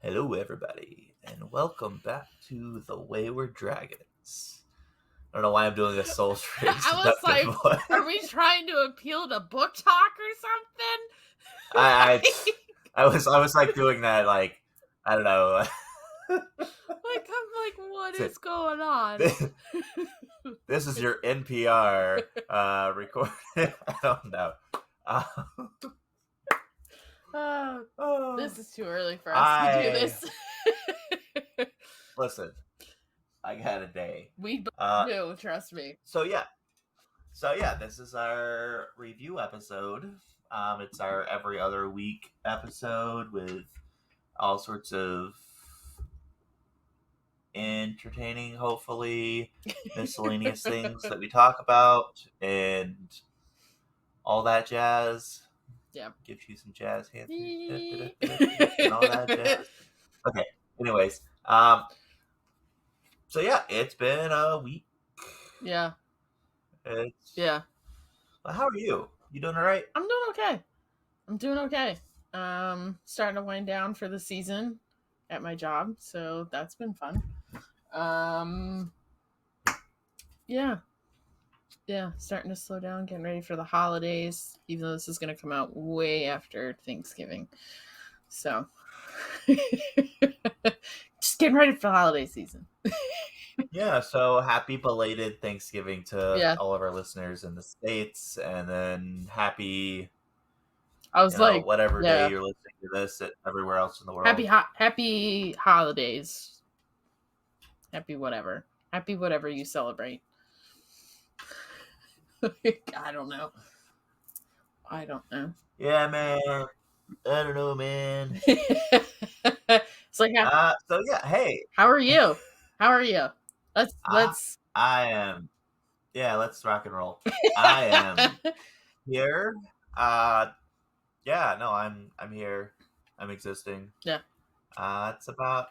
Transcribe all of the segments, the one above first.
Hello, everybody, and welcome back to the Wayward Dragons. I don't know why I'm doing a soul train I was like, are we trying to appeal to book talk or something? I was like doing that, like, I don't know. I'm like, what is going on? This is your NPR recording. I don't know. This is too early for us to do this. Listen, I got a day. We do, trust me. So yeah, this is our review episode. It's our every other week episode with all sorts of entertaining, hopefully, miscellaneous things that we talk about and all that jazz. Yeah. Gives you some jazz hands and all that jazz. Okay. Anyways, so yeah, it's been a week. Yeah. Yeah. Well, how are you? You doing all right? I'm doing okay. Starting to wind down for the season at my job, so that's been fun. Yeah, starting to slow down, getting ready for the holidays, even though this is going to come out way after Thanksgiving. So, just getting ready for the holiday season. Yeah, so happy belated Thanksgiving to all of our listeners in the States, and then happy, whatever day you're listening to this everywhere else in the world. Happy holidays. Happy whatever you celebrate. I don't know. Yeah, man. I don't know, man. It's like, so yeah, hey. How are you? Let's. I am. Yeah, let's rock and roll. I am here. Yeah, no, I'm here. I'm existing. Yeah. That's about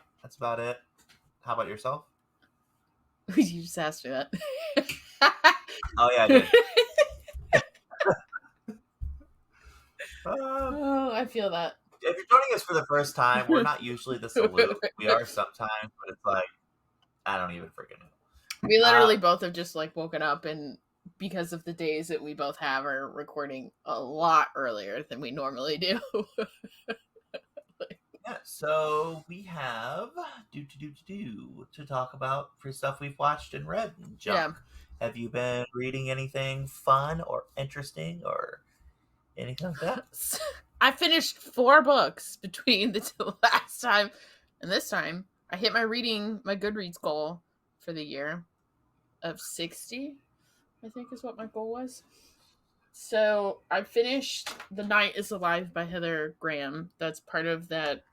it. How about yourself? You just asked me that. Oh yeah, I did. I feel that. If you're joining us for the first time, we're not usually the salute. We are sometimes, but it's like, I don't even freaking know. We literally both have just like woken up, and because of the days that we both have, are recording a lot earlier than we normally do. Yeah, so we have to talk about for stuff we've watched and read and junk. Yeah. Have you been reading anything fun or interesting or anything like that? I finished 4 books between the last time and this time. I hit my Goodreads goal for the year of 60, I think is what my goal was. So I finished The Night is Alive by Heather Graham. That's part of that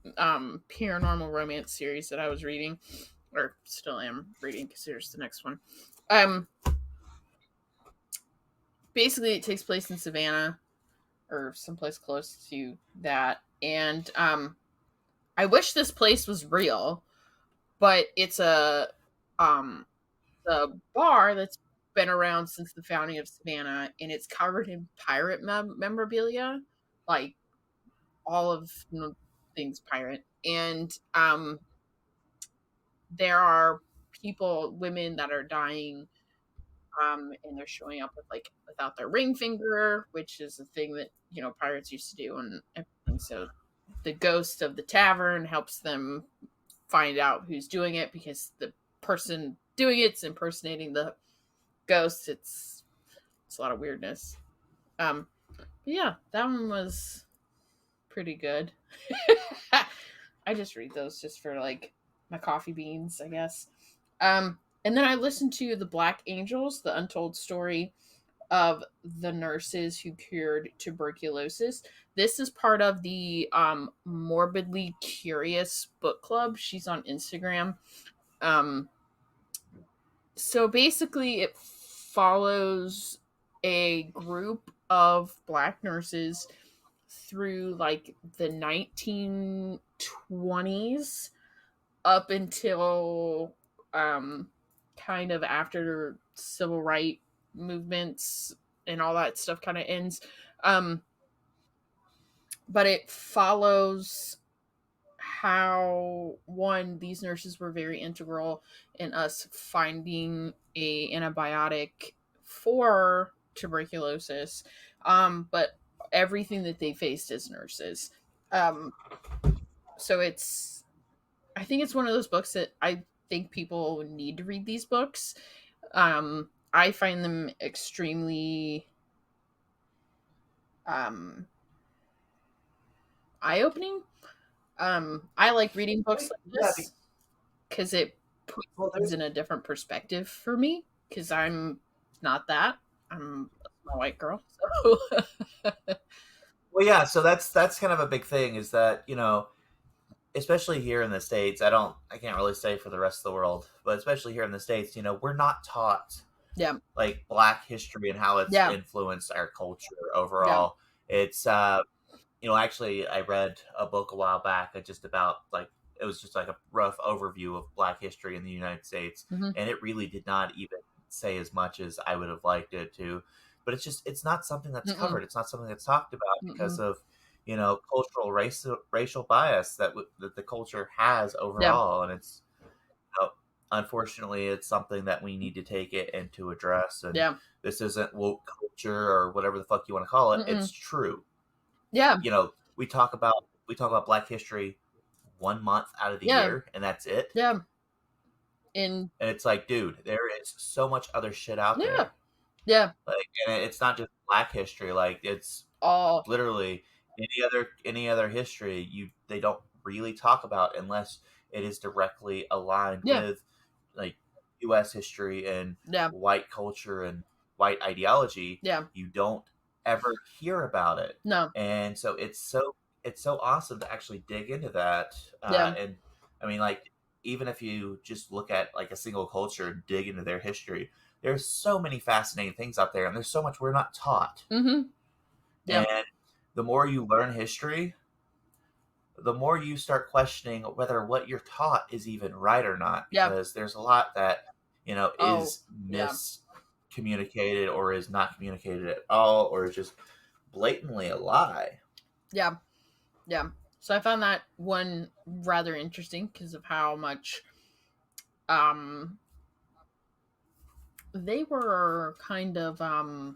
paranormal romance series that I was reading, or still am reading, because here's the next one. Basically it takes place in Savannah or someplace close to that, and I wish this place was real, but it's a bar that's been around since the founding of Savannah, and it's covered in pirate memorabilia, like all of things pirate, and there are women that are dying, and they're showing up without their ring finger, which is a thing that pirates used to do and everything. So the ghost of the tavern helps them find out who's doing it, because the person doing it's impersonating the ghost. It's a lot of weirdness. But yeah, that one was pretty good. I just read those just for like my coffee beans, I guess. And then I listened to The Black Angels, the untold story of the nurses who cured tuberculosis. This is part of the Morbidly Curious book club. She's on Instagram. So basically it follows a group of Black nurses through like the 1920s up until kind of after civil rights movements and all that stuff kind of ends. But it follows how, one, these nurses were very integral in us finding a antibiotic for tuberculosis, but everything that they faced as nurses. So I think it's one of those books that I think people need to read these books. I find them extremely eye-opening. I like reading books like this because it puts things in a different perspective for me, because I'm not that. I'm a small white girl. So. Well, yeah, so that's kind of a big thing, is that, especially here in the States, I can't really say for the rest of the world, but especially here in the States, we're not taught Yeah. like Black history and how it's influenced our culture overall. It's actually, I read a book a while back that just about, like, it was just like a rough overview of Black history in the United States, and it really did not even say as much as I would have liked it to. But it's not something that's covered. It's not something that's talked about because of cultural racial bias that the culture has overall, and it's unfortunately it's something that we need to take it and to address. And this isn't woke culture or whatever the fuck you want to call it. It's true. Yeah. We talk about Black history 1 month out of the year, and that's it. Yeah. And it's like, dude, there is so much other shit out there. Yeah. Like, and it's not just Black history. Like, it's literally any other history they don't really talk about unless it is directly aligned with, like, U.S. history and white culture and white ideology. You don't ever hear about it. No. And so it's so awesome to actually dig into that. And I mean, like, even if you just look at like a single culture and dig into their history, there's so many fascinating things out there, and there's so much we're not taught. And the more you learn history, the more you start questioning whether what you're taught is even right or not, because there's a lot that is miscommunicated or is not communicated at all, or is just blatantly a lie. So I found that one rather interesting because of how much they were kind of how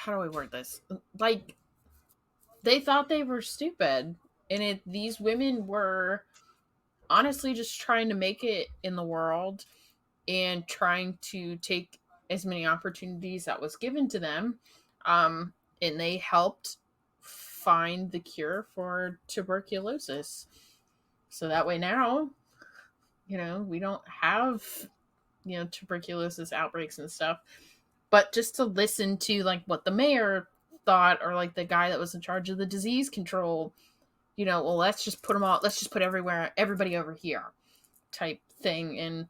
do I word this? Like, they thought they were stupid, and these women were honestly just trying to make it in the world and trying to take as many opportunities that was given to them, and they helped find the cure for tuberculosis. So that way now, we don't have tuberculosis outbreaks and stuff. But just to listen to like what the mayor thought, or like the guy that was in charge of the disease control, well, let's just put everybody over here type thing. And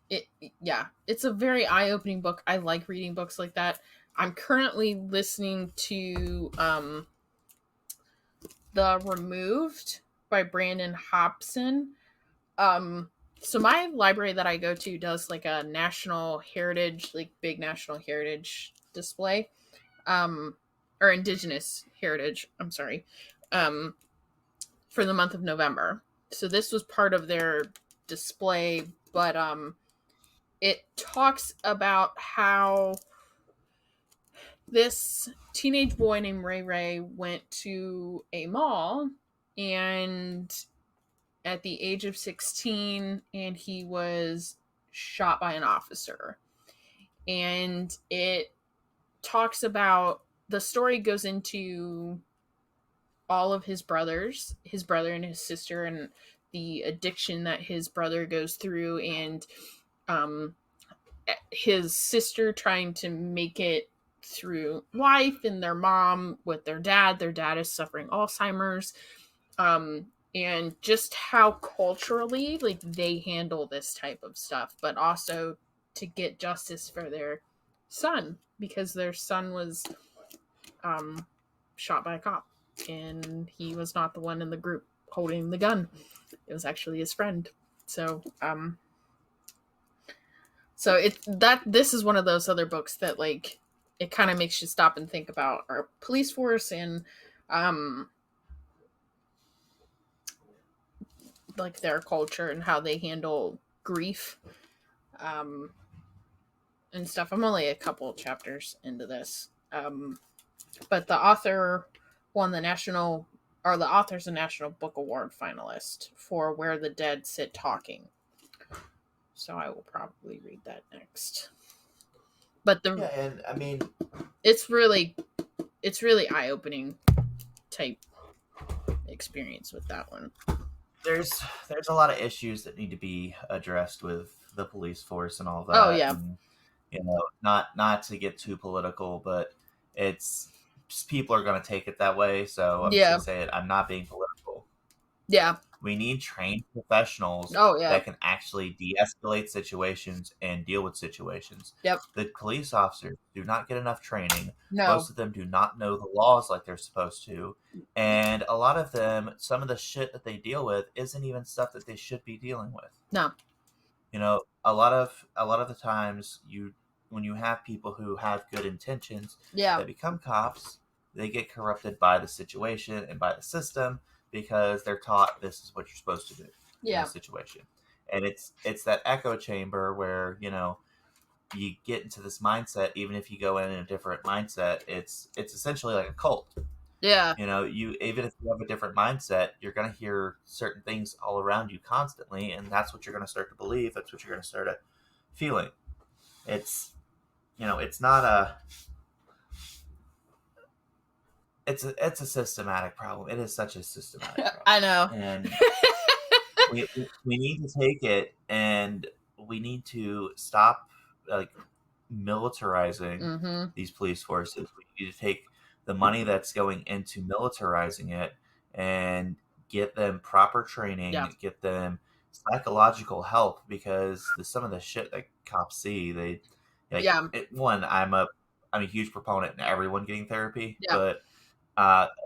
it's a very eye-opening book. I like reading books like that. I'm currently listening to The Removed by Brandon Hobson. So my library that I go to does like a national heritage, like big national heritage display, or indigenous heritage, I'm sorry, for the month of November. So this was part of their display, but it talks about how this teenage boy named Ray Ray went to a mall, and at the age of 16, and he was shot by an officer. And it talks about, the story goes into all of his brothers, his brother and his sister, and the addiction that his brother goes through, and his sister trying to make it through life, and their mom with their dad. Their dad is suffering Alzheimer's. And just how culturally, like, they handle this type of stuff, but also to get justice for their son, because their son was shot by a cop, and he was not the one in the group holding the gun. It was actually his friend. So this is one of those other books that, like, it kind of makes you stop and think about our police force and like their culture and how they handle grief and stuff. I'm only a couple chapters into this, but the author won the author's a National Book Award finalist for Where the Dead Sit Talking. So I will probably read that next. But and I mean, it's really eye-opening type experience with that one. There's a lot of issues that need to be addressed with the police force and all that. Oh yeah. And, not to get too political, but it's people are going to take it that way. So I'm just going to say it. I'm not being political. Yeah. We need trained professionals that can actually de-escalate situations and deal with situations. Yep. The police officers do not get enough training. No. Most of them do not know the laws like they're supposed to. And a lot of them, some of the shit that they deal with isn't even stuff that they should be dealing with. No. A lot of the times when you have people who have good intentions that become cops, they get corrupted by the situation and by the system, because they're taught this is what you're supposed to do in this situation. And it's that echo chamber where, you get into this mindset. Even if you go in a different mindset, it's essentially like a cult. Yeah. Even if you have a different mindset, you're going to hear certain things all around you constantly, and that's what you're going to start to believe. That's what you're going to start feeling. It's, it's not a... It's a systematic problem. It is such a systematic problem. I know. And we need to take it, and we need to stop militarizing these police forces. We need to take the money that's going into militarizing it and get them proper training, get them psychological help, because some of the shit that cops see, I'm a huge proponent in everyone getting therapy, but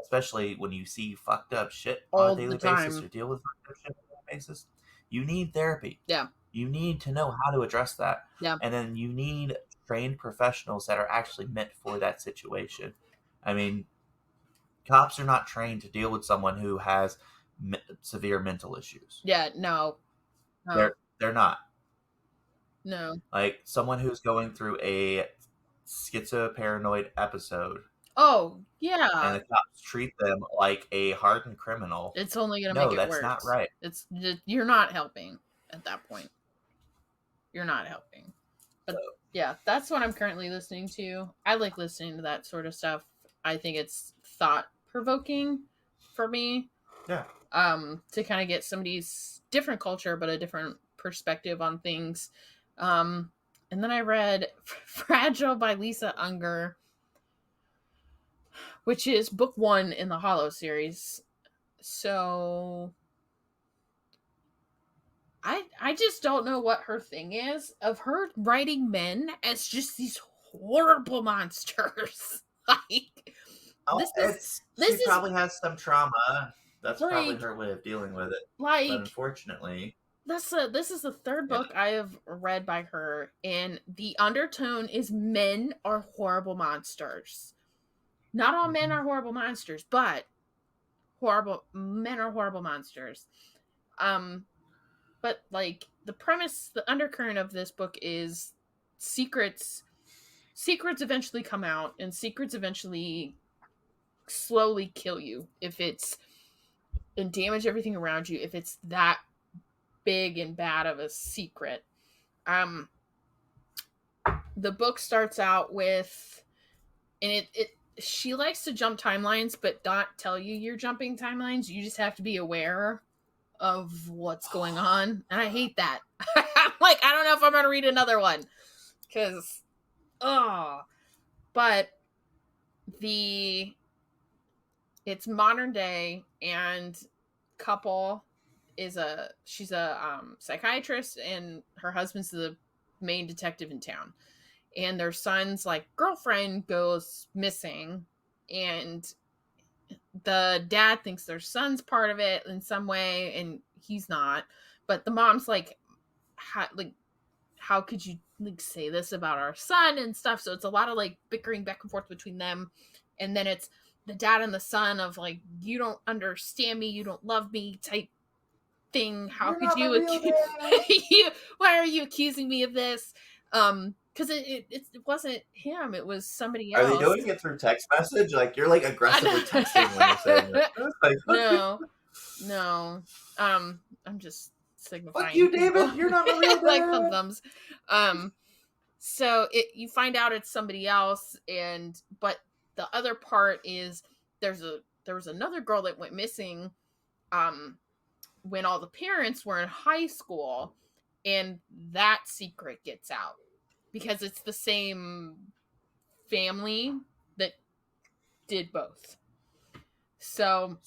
especially when you see fucked up shit on a daily basis or deal with fucked up shit on a daily basis, you need therapy. Yeah. You need to know how to address that. Yeah. And then you need trained professionals that are actually meant for that situation. I mean, cops are not trained to deal with someone who has severe mental issues. Yeah, no. They're not. No. Like someone who's going through a schizoparanoid episode. Oh, yeah. And the cops treat them like a hardened criminal. It's only going to make it worse. No, that's not right. You're not helping at that point. You're not helping. But yeah, that's what I'm currently listening to. I like listening to that sort of stuff. I think it's thought-provoking for me. Yeah. To kind of get somebody's different culture, but a different perspective on things. And then I read Fragile by Lisa Unger, which is book 1 in the Hollow series. So I just don't know what her thing is of her writing men as just these horrible monsters. She probably has some trauma. That's probably her way of dealing with it. But unfortunately, this is the third book I have read by her, and the undertone is men are horrible monsters. Not all men are horrible monsters, but men are horrible monsters. But like the premise, the undercurrent of this book is secrets eventually come out, and secrets eventually slowly kill you and damage everything around you if it's that big and bad of a secret. The book starts out with, and she likes to jump timelines, but not tell you you're jumping timelines. You just have to be aware of what's going on, and I hate that. I'm like, I don't know if I'm gonna read another one, because but it's modern day, and couple she's a psychiatrist, and her husband's the main detective in town, and their son's like girlfriend goes missing, and the dad thinks their son's part of it in some way, and he's not, but the mom's like how could you like say this about our son and stuff. So it's a lot of like bickering back and forth between them, and then it's the dad and the son of like, you don't understand me, you don't love me type thing. How You're could you why are you accusing me of this? Because it wasn't him, it was somebody Are they else. doing it through text message? Like, you're like aggressively texting when you're saying it. Like, no. I'm just signifying. Fuck you, David. You're not a real dad. Like some thumbs. So you find out it's somebody else, but the other part is there was another girl that went missing when all the parents were in high school, and that secret gets out because it's the same family that did both. So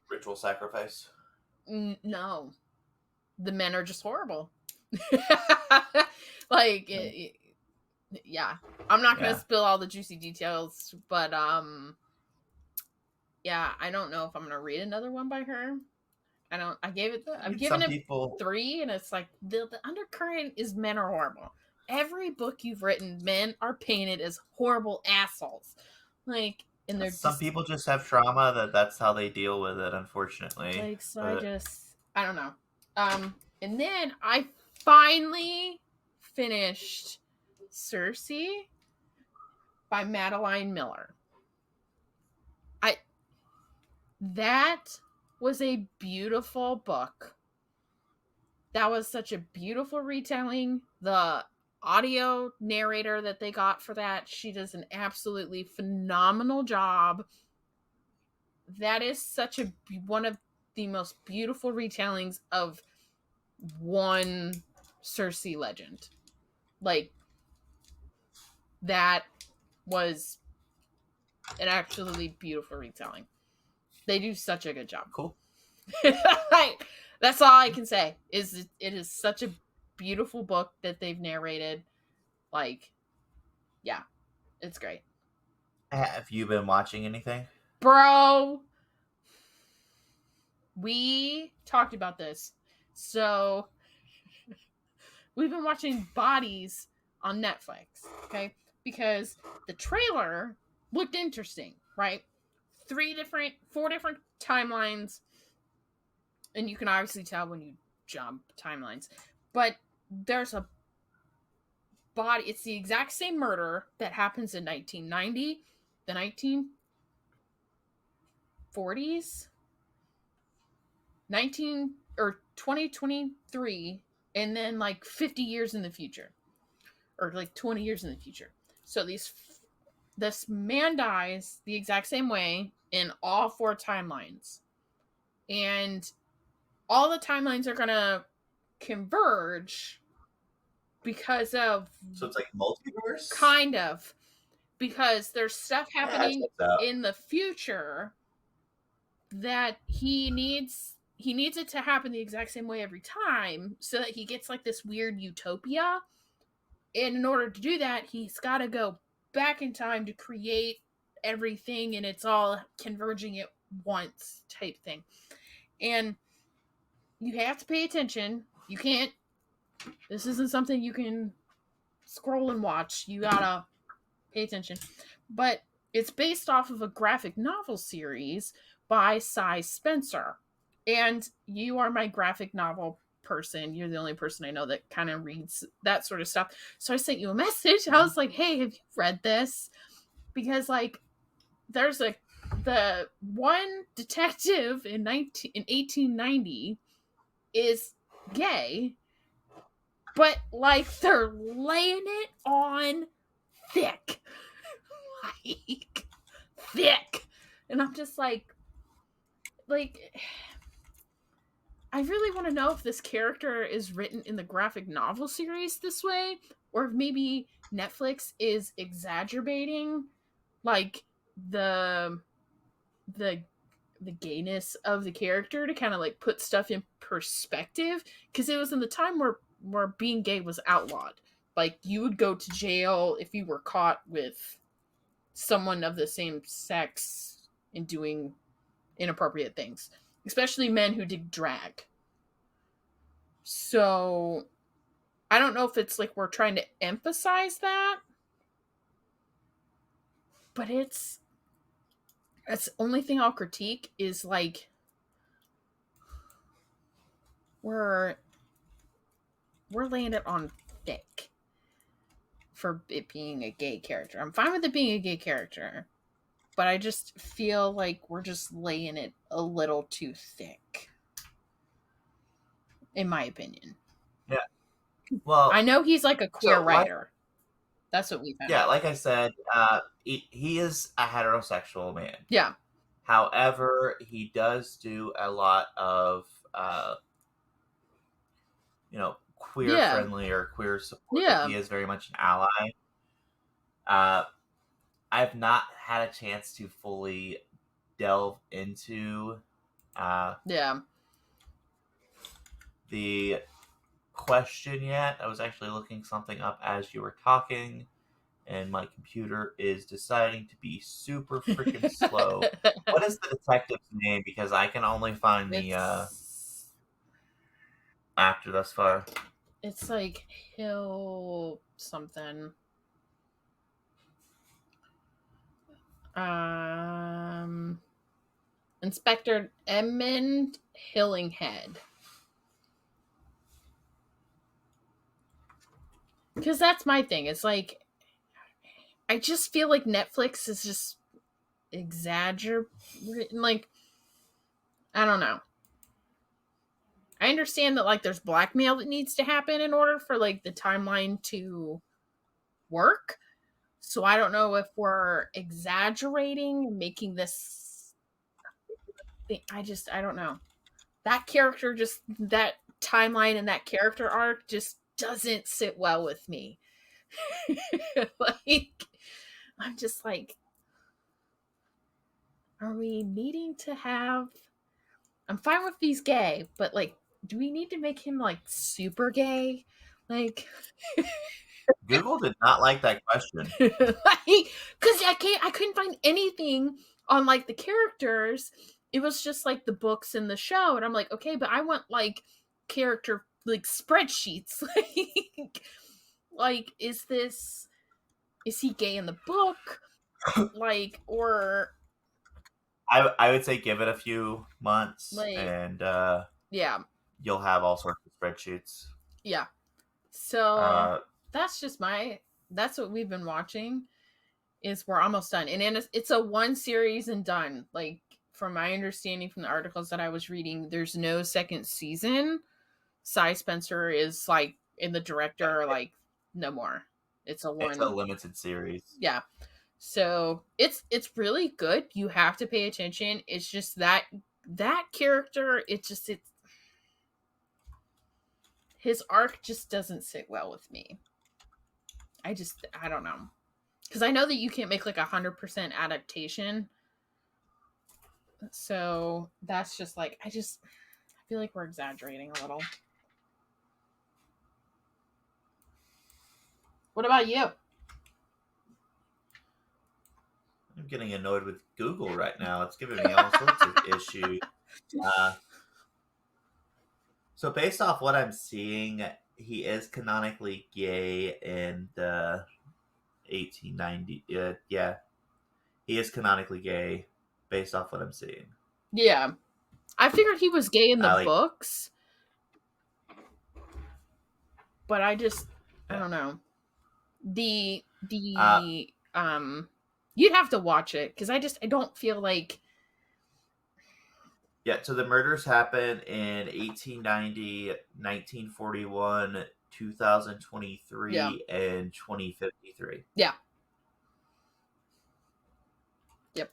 ritual sacrifice. No, the men are just horrible. Like yeah, I'm not gonna spill all the juicy details, but yeah, I don't know if I'm gonna read another one by her. I'm giving it 3, and it's like the undercurrent is men are horrible. Every book you've written, men are painted as horrible assholes. Like, and some people just have trauma that's how they deal with it, unfortunately. Like, so I don't know. And then I finally finished Circe by Madeline Miller. That was a beautiful book. That was such a beautiful retelling. The audio narrator that they got for that, she does an absolutely phenomenal job. That is one of the most beautiful retellings of one Circe legend. Like, that was an absolutely beautiful retelling. They do such a good job. Cool. Like, that's all I can say. It is such a beautiful book that they've narrated. Like, yeah, it's great. Have you been watching anything? Bro, we talked about this. So, we've been watching Bodies on Netflix, okay? Because the trailer looked interesting, right? 4 different timelines. And you can obviously tell when you jump timelines. But there's a body. It's the exact same murder that happens in 1990, the 1940s, 2023, and then like 50 years in the future, or like 20 years in the future. So this man dies the exact same way in all 4 timelines, and all the timelines are gonna converge because of, so it's like multiverse, kind of, because there's stuff happening in the future that he needs it to happen the exact same way every time, so that he gets like this weird utopia. And in order to do that, he's got to go back in time to create everything, and it's all converging at once type thing. And you have to pay attention. You can't, this isn't something you can scroll and watch. You gotta pay attention. But it's based off of a graphic novel series by Cy Spencer. And you are my graphic novel person. You're the only person I know that kind of reads that sort of stuff. So I sent you a message. I was like, hey, have you read this? Because like, there's the one detective in 1890 is gay, but like they're laying it on thick. Like, thick. And I'm just like, I really want to know if this character is written in the graphic novel series this way, or if maybe Netflix is exaggerating like the gayness of the character to kind of like put stuff in perspective, because it was in the time where being gay was outlawed. Like, you would go to jail if you were caught with someone of the same sex and doing inappropriate things, especially men who did drag. So I don't know if it's like we're trying to emphasize that, but that's the only thing I'll critique is like we're laying it on thick for it being a gay character. I'm fine with it being a gay character, but I just feel like we're just laying it a little too thick, in my opinion. Yeah. Well, I know he's like a queer so writer. That's what we found out. like I said, he is a heterosexual man. Yeah. However, he does do a lot of, queer friendly or queer support. Yeah. He is very much an ally. I've not had a chance to fully delve into the question yet. I was actually looking something up as you were talking, and my computer is deciding to be super freaking slow. What is the detective's name? Because I can only find the actor thus far. It's like Hill something. Inspector Edmund Hillinghead. Because that's my thing. It's like, I just feel like Netflix is just exaggerating. Like, I don't know. I understand that like there's blackmail that needs to happen in order for like the timeline to work. So I don't know if we're exaggerating, making this thing. I don't know. That character just, that timeline and that character arc just doesn't sit well with me. Like, I'm just like, are we needing to have, I'm fine with he's gay, but like, do we need to make him like super gay? Like, Google did not like that question. like, because I couldn't find anything on like the characters. It was just like the books and the show, and I'm like, okay, but I want like character like spreadsheets. Like, is he gay in the book? Like, or I would say give it a few months, like, and yeah, you'll have all sorts of spreadsheets. Yeah. So that's just that's what we've been watching. Is we're almost done, and it's a one series and done. Like, from my understanding from the articles that I was reading, there's no second season. Cy Spencer is like in the director, like, no more. It's a limited series. Yeah. So it's really good. You have to pay attention. It's just that character, it's his arc just doesn't sit well with me. I don't know. Because I know that you can't make like 100% adaptation. So that's just like, I feel like we're exaggerating a little. What about you? I'm getting annoyed with Google right now. It's giving me all sorts of issues. So based off what I'm seeing, he is canonically gay in the 1890. Yeah, he is canonically gay based off what I'm seeing. Yeah, I figured he was gay in the books, but I don't know. You'd have to watch it because I don't feel like. Yeah, so the murders happened in 1890, 1941, 2023, and 2053. Yeah. Yep.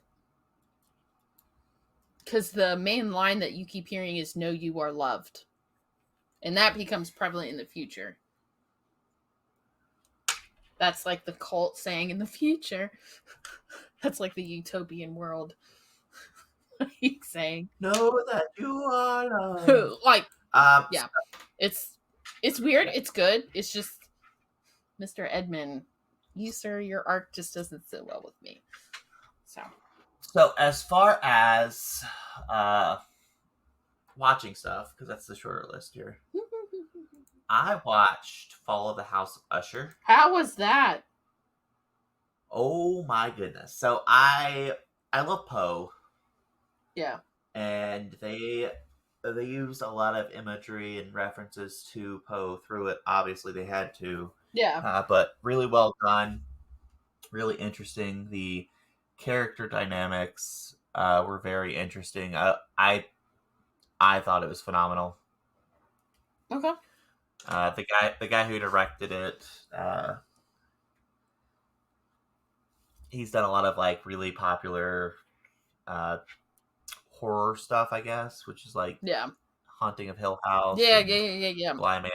Because the main line that you keep hearing is "No, you are loved," and that becomes prevalent in the future. That's like the cult saying in the future. That's like the utopian world. Like saying, "Know that you are loved." Like, yeah, it's weird. It's good. It's just, Mr. Edmund, sir, your arc just doesn't sit well with me. So as far as watching stuff, because that's the shorter list here. I watched Fall of the House of Usher. How was that? Oh my goodness! So I love Poe. Yeah. And they used a lot of imagery and references to Poe through it. Obviously, they had to, Yeah. but really well done, really interesting. The character dynamics were very interesting. I thought it was phenomenal. Okay. The guy who directed it, he's done a lot of like really popular uh, horror stuff, I guess, which is like Yeah. Haunting of Hill House Yeah, and yeah, yeah, yeah, yeah. Bly Manor.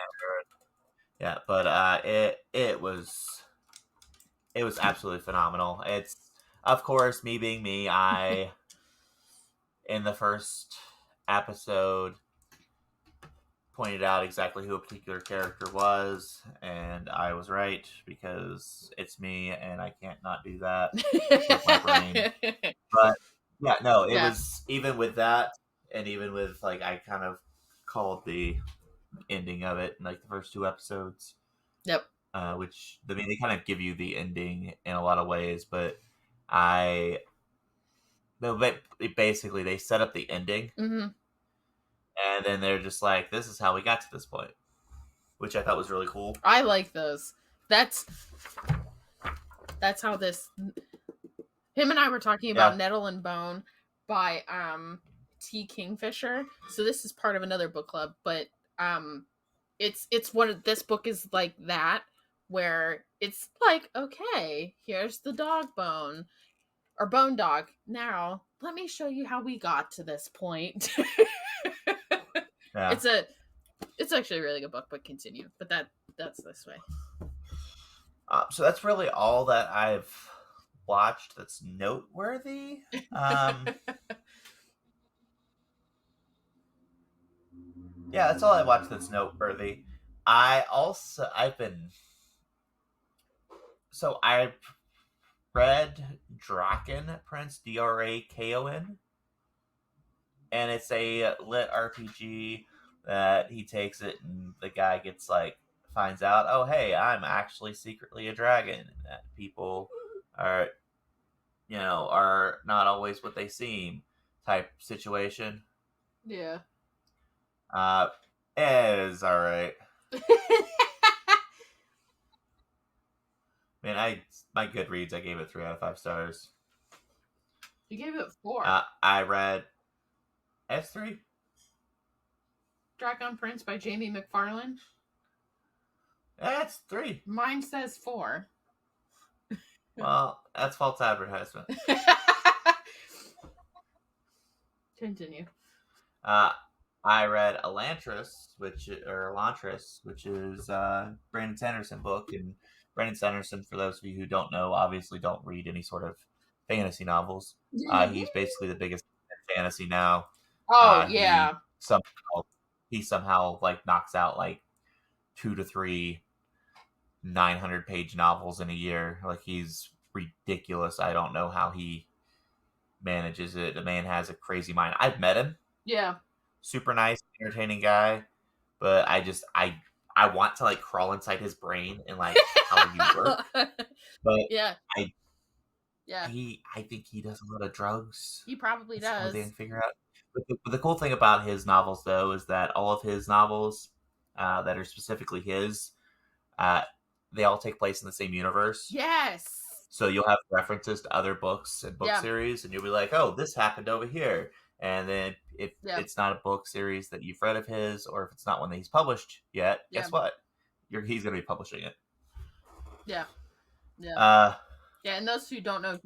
Yeah, but it was absolutely phenomenal. It's, of course, me being me. I in the first episode pointed out exactly who a particular character was, and I was right because it's me, and I can't not do that with my brain. But yeah, no, it Yeah. was even with that, and even with like I kind of called the ending of it in like the first two episodes. Yep. Which I mean they kind of give you the ending in a lot of ways, but I no, but basically they set up the ending, Mm-hmm. and then they're just like, "This is how we got to this point," which I thought was really cool. I like those. That's how this. Him and I were talking about Yeah. Nettle and Bone by T. Kingfisher. So this is part of another book club, but it's one of this book is like that where it's like, okay, here's the dog bone or bone dog. Now let me show you how we got to this point. Yeah. It's actually a really good book, but continue. But that's this way. So that's really all that I've watched that's noteworthy. Yeah, that's all I watched that's noteworthy. I've been so I read Draken Prince, Drakon, and it's a lit RPG that he takes it, and the guy gets like finds out, oh hey, I'm actually secretly a dragon, and that people are are not always what they seem, type situation. Yeah. Uh, it is all right. Man, my Goodreads, I gave it 3 out of 5 stars. You gave it 4. I read S3. Dragon Prince by Jamie McFarlane. That's 3. Mine says 4. Well, that's false advertisement. Continue. I read Elantris, which is Brandon Sanderson book, and Brandon Sanderson, for those of you who don't know, obviously don't read any sort of fantasy novels. He's basically the biggest in fantasy now. Oh yeah. He somehow like knocks out like 2 to 3 900-page novels in a year. Like he's ridiculous. I don't know how he manages it. The man has a crazy mind. I've met him. Yeah. Super nice, entertaining guy, but I want to like crawl inside his brain and like how you work. But yeah, I yeah, I think he does a lot of drugs. he probably That's the only does. thing I can figure out. But the cool thing about his novels, though, is that all of his novels that are specifically his, they all take place in the same universe. Yes. So you'll have references to other books and book Yeah. series, and you'll be like, "Oh, this happened over here." And then if it's not a book series that you've read of his, or if it's not one that he's published yet, guess what? He's going to be publishing it. Yeah. Yeah. Yeah, and those who don't know,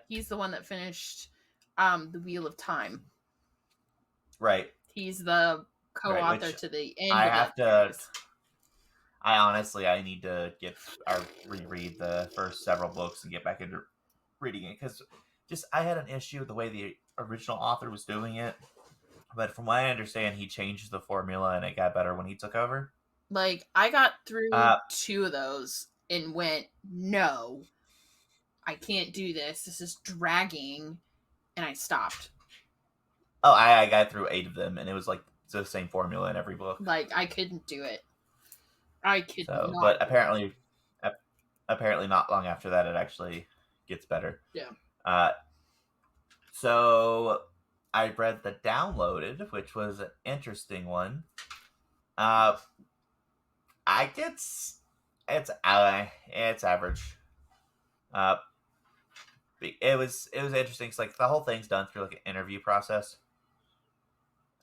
he's the one that finished The Wheel of Time. Right. He's the co-author to the end. I need to reread the first several books and get back into reading it, because I had an issue with the way the original author was doing it, but from what I understand, he changed the formula and it got better when he took over. Like, I got through 2 of those and went, no, I can't do this. This is dragging, and I stopped. Oh, I got through 8 of them, and it was like the same formula in every book. Like, I couldn't do it. I kid So, not. but apparently not long after that, it actually gets better. Yeah. So I read the Downloaded, which was an interesting one. I it's average. Uh, it was interesting. It's like the whole thing's done through like an interview process,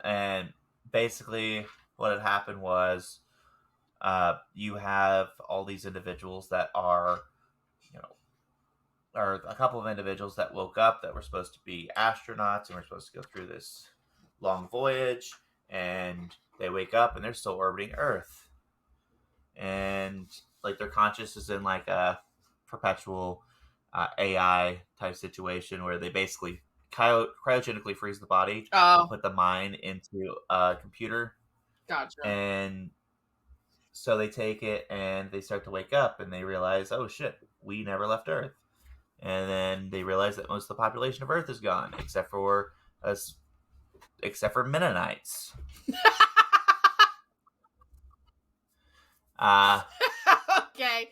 and basically what had happened was, you have all these individuals that are, you know, or a couple of individuals that woke up that were supposed to be astronauts and were supposed to go through this long voyage, and they wake up and they're still orbiting Earth, and like their conscious is in like a perpetual AI type situation where they basically cryogenically freeze the body and Oh, put the mind into a computer, gotcha. and so they take it and they start to wake up and they realize, oh shit, we never left Earth. And then they realize that most of the population of Earth is gone, us, except for Mennonites. Okay.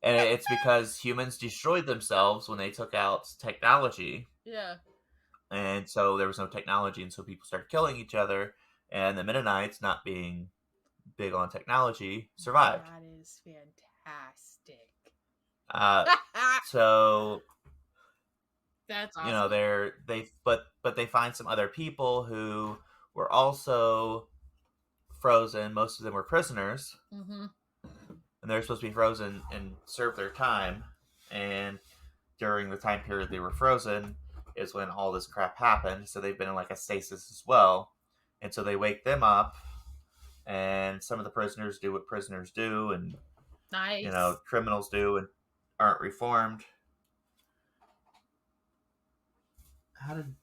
And it's because humans destroyed themselves when they took out technology, Yeah. and so there was no technology, and so people started killing each other. And the Mennonites, not being big on technology, survived. That is fantastic. So That's you know awesome. but they find some other people who were also frozen. Most of them were prisoners, Mm-hmm. and they're supposed to be frozen and serve their time. And during the time period they were frozen is when all this crap happened. So they've been in like a stasis as well. And so they wake them up, and some of the prisoners do what prisoners do, and Nice. criminals do, and aren't reformed. How did?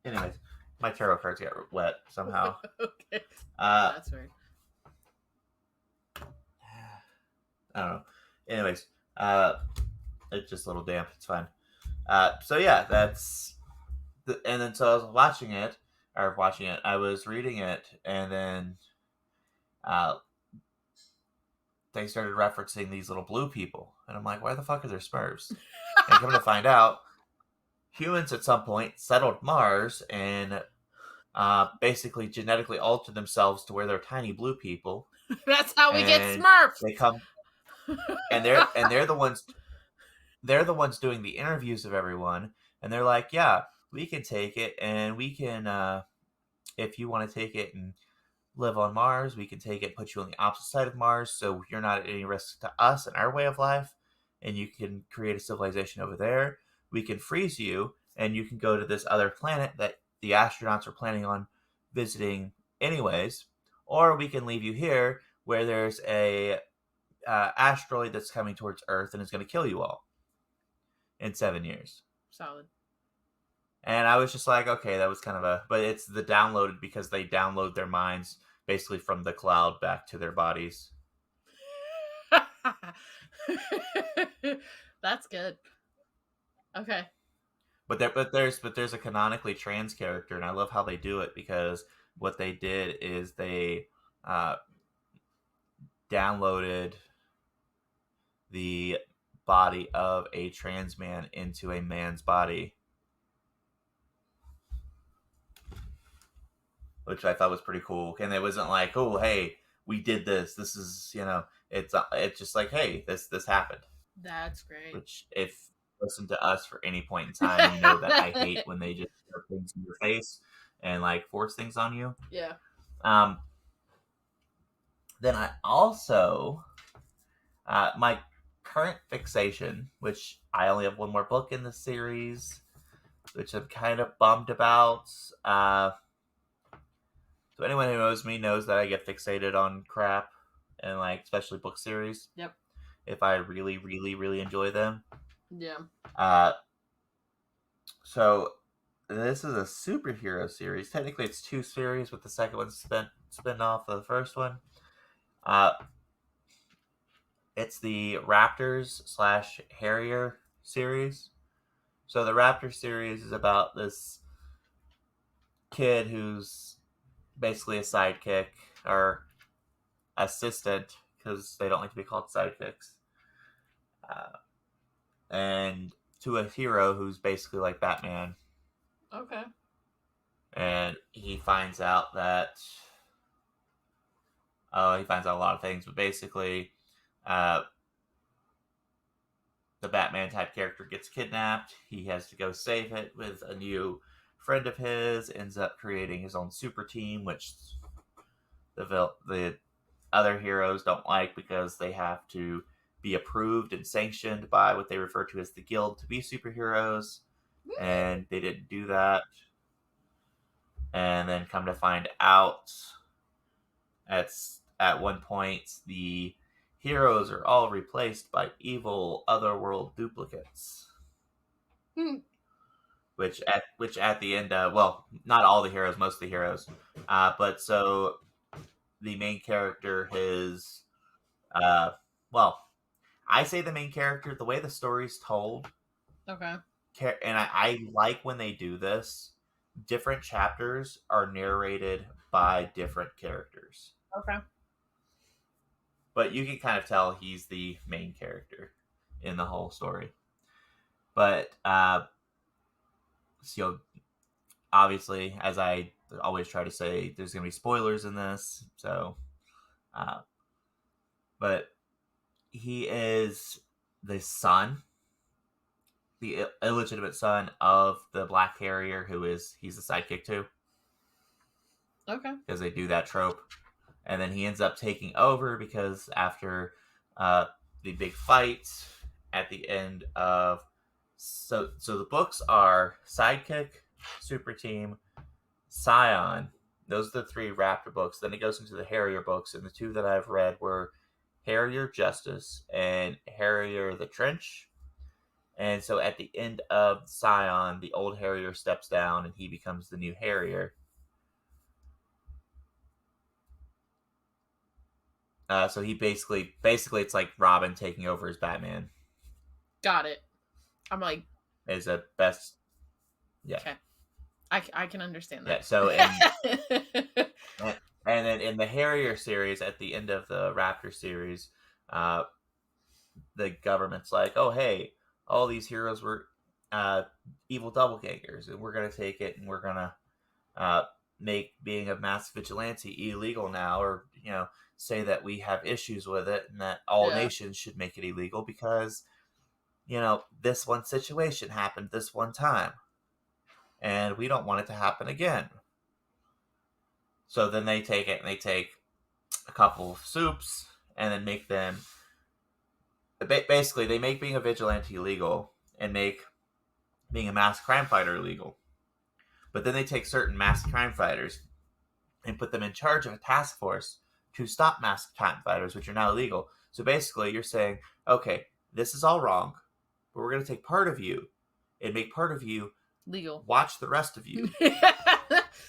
Anyways, my tarot cards got wet somehow. Okay. Uh, That's weird. I don't know. Anyways, it's just a little damp. It's fine. So yeah, and then so I was watching it. I was reading it, and then uh, they started referencing these little blue people, and I'm like, why the fuck are there Smurfs? And coming to find out, humans at some point settled Mars and basically genetically altered themselves to where they're tiny blue people, That's how we get and Smurfs. they come and they're the ones doing the interviews of everyone, and they're like, yeah, we can take it, and we can, if you want to take it and live on Mars, we can take it, put you on the opposite side of Mars, so you're not at any risk to us and our way of life, and you can create a civilization over there. We can freeze you, and you can go to this other planet that the astronauts are planning on visiting anyways, or we can leave you here where there's a asteroid that's coming towards Earth and is going to kill you all in 7 years. Solid. And I was just like, okay, that was kind of but it's the Downloaded because they download their minds basically from the cloud back to their bodies. That's good. Okay. But there's a canonically trans character, and I love how they do it because what they did is they uh, downloaded the body of a trans man into a man's body, which I thought was pretty cool. And it wasn't like, oh, hey, we did this. This is, it's just like, hey, this happened. That's great. Which, if you listen to us for any point in time, you know that I hate when they just put things in your face and like force things on you. Yeah. Um, then I also, my current fixation, which I only have one more book in the series, which I'm kind of bummed about. So anyone who knows me knows that I get fixated on crap, and like especially book series. Yep. If I really, really, really enjoy them. Yeah. So this is a superhero series. Technically, it's two series, with the second one spin off of the first one. It's the Raptors slash Harrier series. So the Raptor series is about this kid who's basically a sidekick, or assistant, because they don't like to be called sidekicks, and to a hero who's basically like Batman. Okay. And he finds out that he finds out a lot of things, but basically, the Batman type character gets kidnapped. He has to go save it with a new friend of his. Ends up creating his own super team, which the other heroes don't like because they have to be approved and sanctioned by what they refer to as the guild to be superheroes, and they didn't do that. And then come to find out, at one point the heroes are all replaced by evil otherworld duplicates. Which at the end, well, not all the heroes, most of the heroes, but so the main character, his, well, I say the main character, the way the story's told. Okay. And I like when they do this. Different chapters are narrated by different characters. Okay. But you can kind of tell he's the main character in the whole story. But, so obviously, as I always try to say, there's going to be spoilers in this. So, but he is the son, the illegitimate son of the Black Harrier, he's the sidekick too. Okay. Because they do that trope. And then he ends up taking over because after the big fight at the end of... So the books are Sidekick, Super Team, Scion. Those are the 3 Raptor books. Then it goes into the Harrier books, and the 2 that I've read were Harrier Justice and Harrier the Trench. And so at the end of Scion, the old Harrier steps down and he becomes the new Harrier. So he basically it's like Robin taking over as Batman. Got it. I'm like, is a best. Yeah. Okay. I can understand that. Yeah. So and then in the Harrier series, at the end of the Raptor series, the government's like, oh hey, all these heroes were evil doppelgangers, and we're gonna take it and we're gonna make being a mass vigilante illegal now, or say that we have issues with it and that all nations should make it illegal because this one situation happened this one time and we don't want it to happen again. So then they take it and they take a couple of soups and then make them basically, they make being a vigilante illegal and make being a mass crime fighter illegal. But then they take certain mass crime fighters and put them in charge of a task force to stop mass crime fighters, which are now illegal. So basically, you're saying, okay, this is all wrong, but we're going to take part of you and make part of you legal. Watch the rest of you.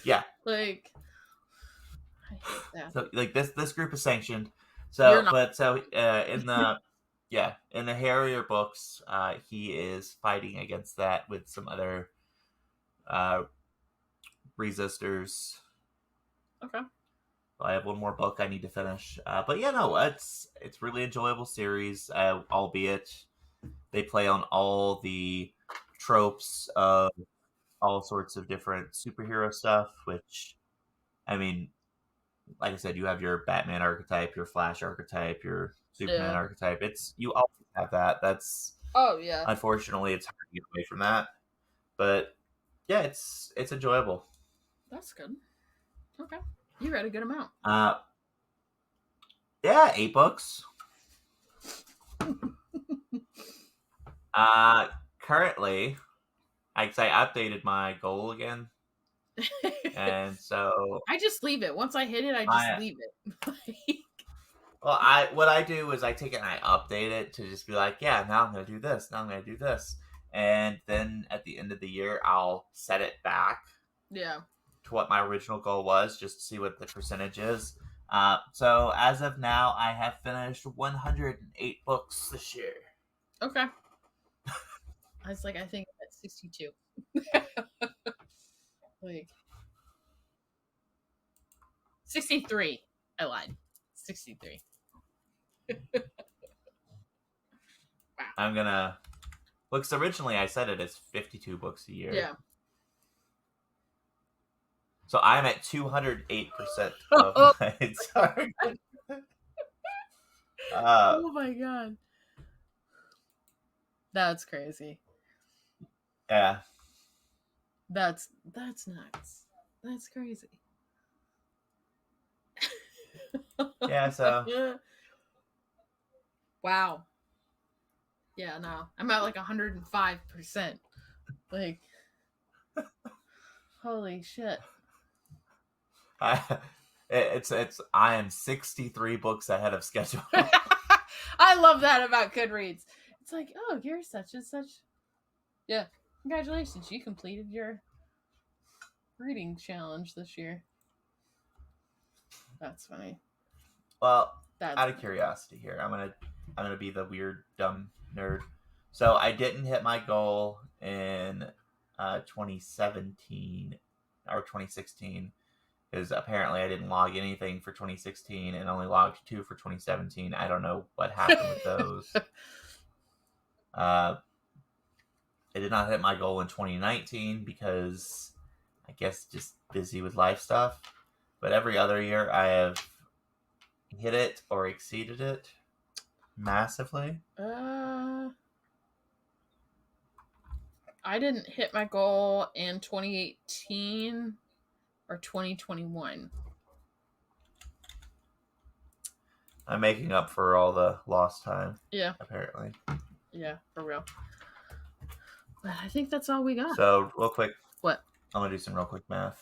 Yeah. Like, I hate that. So, like, this group is sanctioned. So, in the Harrier books, he is fighting against that with some other resistors. Okay. I have one more book I need to finish. But yeah, no, it's really enjoyable series, albeit they play on all the tropes of all sorts of different superhero stuff, which, I mean, like I said, you have your Batman archetype, your Flash archetype, your Superman archetype. You always have that. That's unfortunately it's hard to get away from that. But yeah, it's enjoyable. That's good. Okay. You read a good amount. Yeah, 8 books. Currently, I updated my goal again. And so I just leave it. Once I hit it, I just leave it. Well, what I do is I take it and I update it to just be like, yeah, now I'm going to do this. Now I'm going to do this. And then at the end of the year, I'll set it back. Yeah. To what my original goal was, just to see what the percentage is. So as of now, I have finished 108 books this year. Okay. I think that's 62. Like 63. I lied. 63. Wow. I'm gonna. Books originally, I said it as 52 books a year. Yeah. So I'm at 208% of my target. Oh my god. That's crazy. Yeah. That's nuts. That's crazy. Yeah, so. Wow. Yeah, no. I'm at like 105%. Like, holy shit. I am 63 books ahead of schedule. I love that about Goodreads. It's like, oh, you're such and such. Yeah. Congratulations, you completed your reading challenge this year. That's funny. Well, out of curiosity here, I'm gonna be the weird dumb nerd. So I didn't hit my goal in 2017 or 2016 because apparently I didn't log anything for 2016 and only logged 2 for 2017. I don't know what happened with those. I did not hit my goal in 2019 because I guess just busy with life stuff. But every other year I have hit it or exceeded it massively. I didn't hit my goal in 2018 or 2021. I'm making up for all the lost time. Yeah. Apparently. Yeah, for real. But I think that's all we got. So, real quick. What? I'm going to do some real quick math.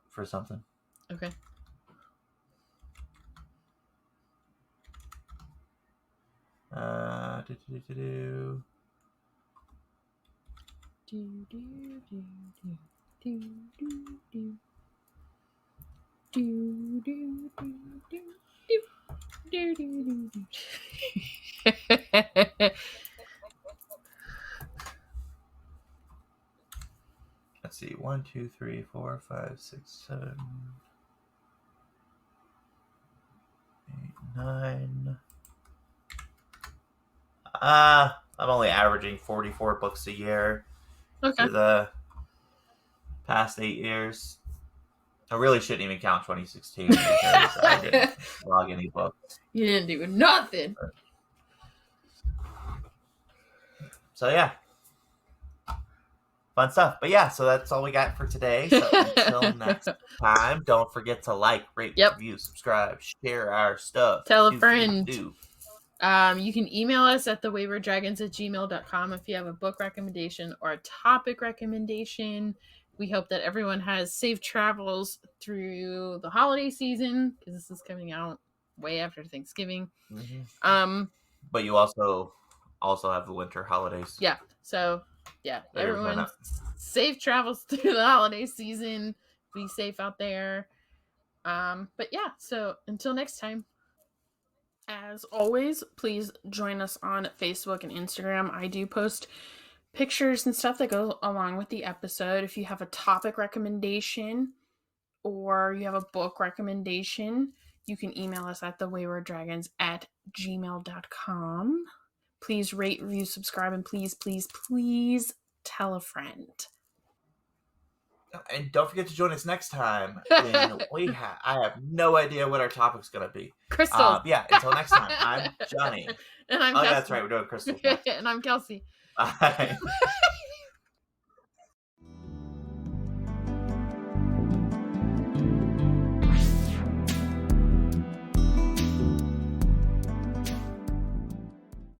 For something. Okay. Let's see. 1, 2, 3, 4, 5, 6, 7, 8, 9. I'm only averaging 44 books a year. Okay. For the past 8 years. I really shouldn't even count 2016 because I didn't log any books. You didn't do nothing. So yeah. Fun stuff. But yeah, so that's all we got for today. So until next time, don't forget to like, rate, review, subscribe, share our stuff. Tell a friend. You can email us at thewaywarddragons@gmail.com if you have a book recommendation or a topic recommendation. We hope that everyone has safe travels through the holiday season because this is coming out way after Thanksgiving. Mm-hmm. But you also have the winter holidays. Yeah. So yeah, everyone safe travels through the holiday season. Be safe out there. But yeah, so until next time. As always, please join us on Facebook and Instagram. I do post pictures and stuff that go along with the episode. If you have a topic recommendation or you have a book recommendation, you can email us at thewaywarddragons@gmail.com. Please rate, review, subscribe, and please tell a friend. And don't forget to join us next time when I have no idea what our topic's going to be. Crystals. Yeah, until next time, I'm Johnny. And I'm Kelsey. Yeah, that's right. We're doing crystals. And I'm Kelsey. Bye.